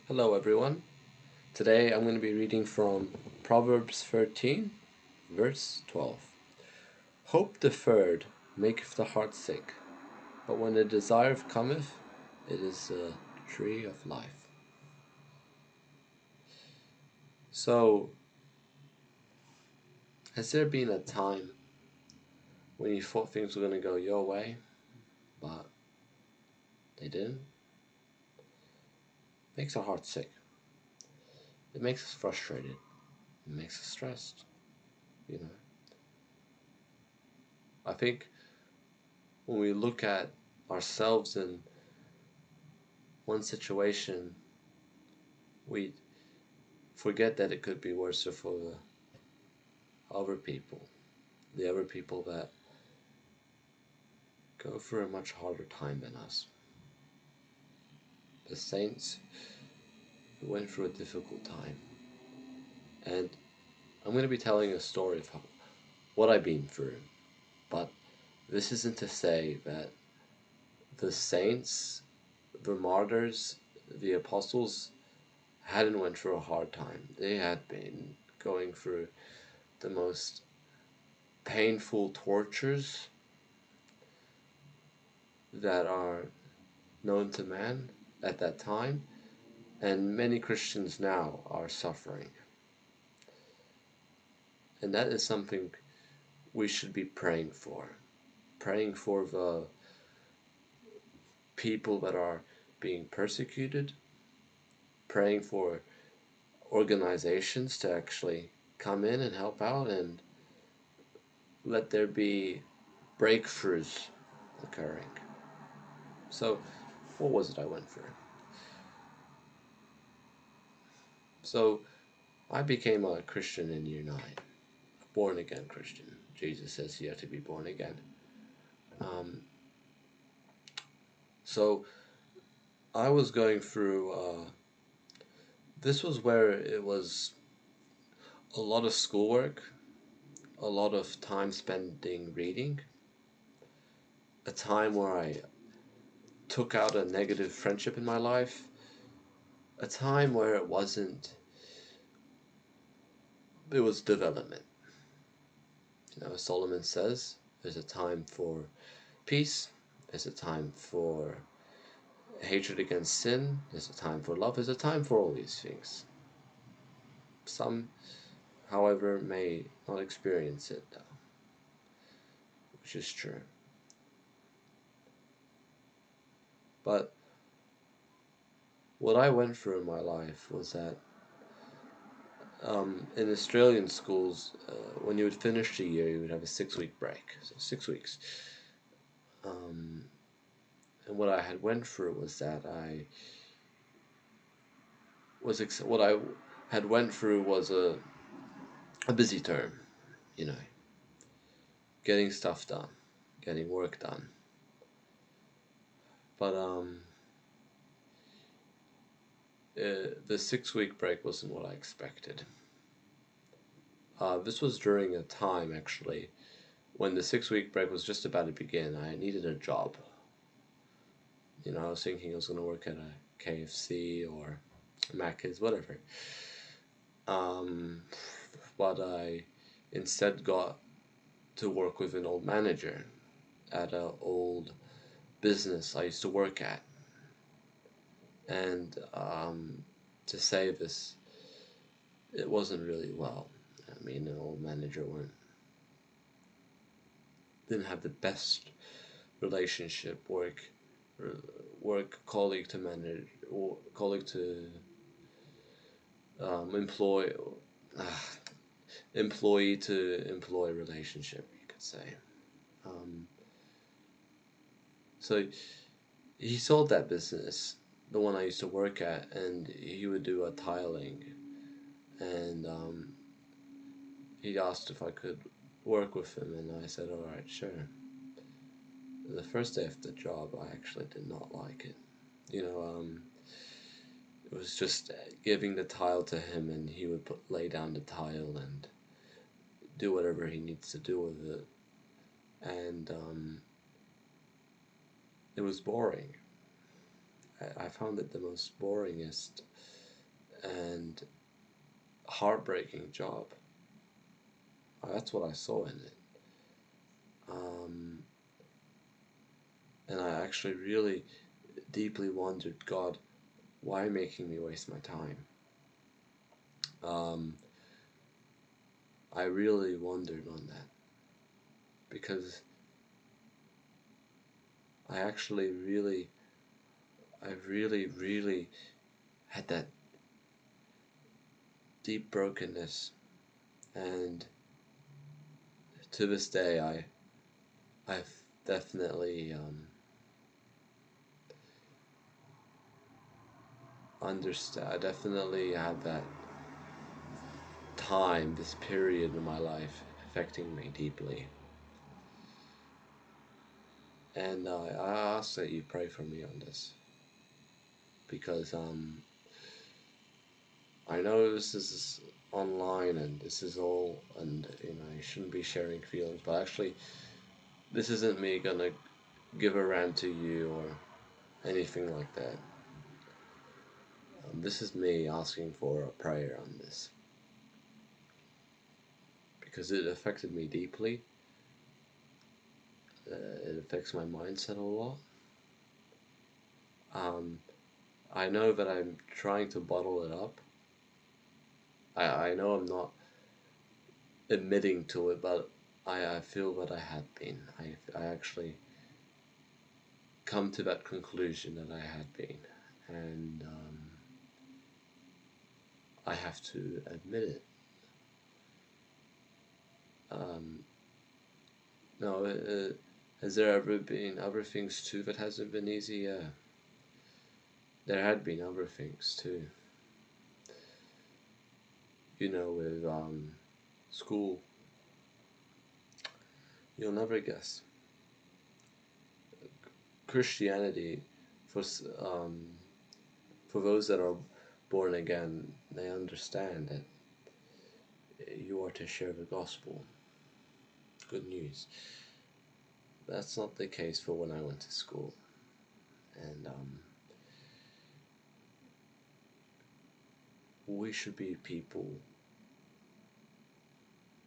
Hello everyone. Today I'm going to be reading from Proverbs 13, verse 12. Hope deferred maketh the heart sick, but when the desire cometh, it is a tree of life. So, has there been a time when you thought things were going to go your way, but they didn't? It makes our heart sick. It makes us frustrated. It makes us stressed, you know. I think when we look at ourselves in one situation, we forget that it could be worse for the other people that go through a much harder time than us. The saints who went through a difficult time. And I'm going to be telling a story of what I've been through. But this isn't to say that the saints, the martyrs, the apostles hadn't went through a hard time. They had been going through the most painful tortures that are known to man at that time, and many Christians now are suffering. And that is something we should be praying for the people that are being persecuted, praying for organizations to actually come in and help out and let there be breakthroughs occurring. So, what was it I went through? So, I became a Christian in year 9, a born again Christian. Jesus says you have to be born again. So, I was going through, this was where it was a lot of schoolwork, a lot of time spending reading, a time where I took out a negative friendship in my life, a time where it was development. Solomon says there's a time for peace, there's a time for hatred against sin, there's a time for love, there's a time for all these things. Some, however, may not experience it, though, which is true. But what I went through in my life was that in Australian schools, when you would finish the year, you would have a 6-week break. So 6 weeks. And what I had went through was that what I had went through was a busy term, getting stuff done, getting work done. But the 6-week break wasn't what I expected. This was during a time, actually, when the 6-week break was just about to begin. I needed a job. I was thinking I was going to work at a KFC or Macca's, whatever. But I instead got to work with an old manager at an old business I used to work at. And to say this, it wasn't really well. I mean, an old manager didn't have the best relationship, work colleague to manage, or colleague to employee to employee relationship, you could say. So he sold that business, the one I used to work at, and he would do a tiling, and he asked if I could work with him, and I said, all right, sure. The first day of the job, I actually did not like it. It was just giving the tile to him, and he would lay down the tile and do whatever he needs to do with it. And it was boring. I found it the most boringest and heartbreaking job. That's what I saw in it. Um, and I actually really deeply wondered, God, why making me waste my time? Um, I really wondered on that because I actually really had that deep brokenness, and to this day, I've definitely understand. I definitely had that time, this period in my life, affecting me deeply. And I ask that you pray for me on this, because I know this is online and this is all, and I shouldn't be sharing feelings, but actually, this isn't me gonna give a rant to you or anything like that. This is me asking for a prayer on this because it affected me deeply. It affects my mindset a lot. Um, I know that I'm trying to bottle it up. I know I'm not admitting to it, but I feel that I had been. I actually come to that conclusion that I had been. And I have to admit it. Um, no, has there ever been other things too that hasn't been easy? Yeah. There had been other things too. With school, you'll never guess. Christianity, for for those that are born again, they understand that you are to share the gospel, good news. That's not the case for when I went to school, and we should be people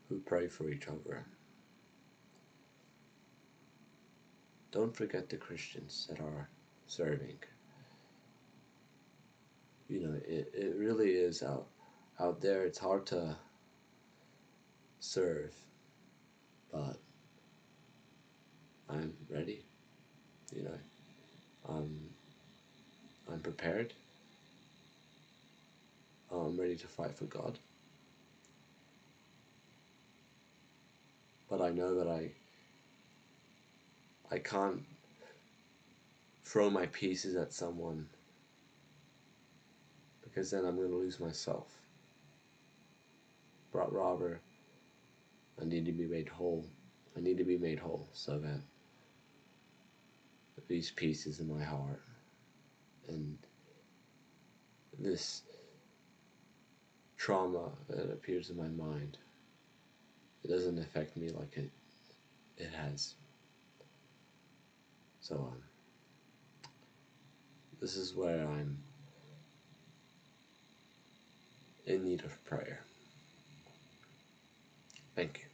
who pray for each other. Don't forget the Christians that are serving. It really is out there. It's hard to serve, but I'm ready. You know, I'm I'm prepared. I'm ready to fight for God. But I know that I can't throw my pieces at someone because then I'm going to lose myself. But rather, I need to be made whole. I need to be made whole so that these pieces in my heart and this trauma that appears in my mind, it doesn't affect me like it has. So this is where I'm in need of prayer. Thank you.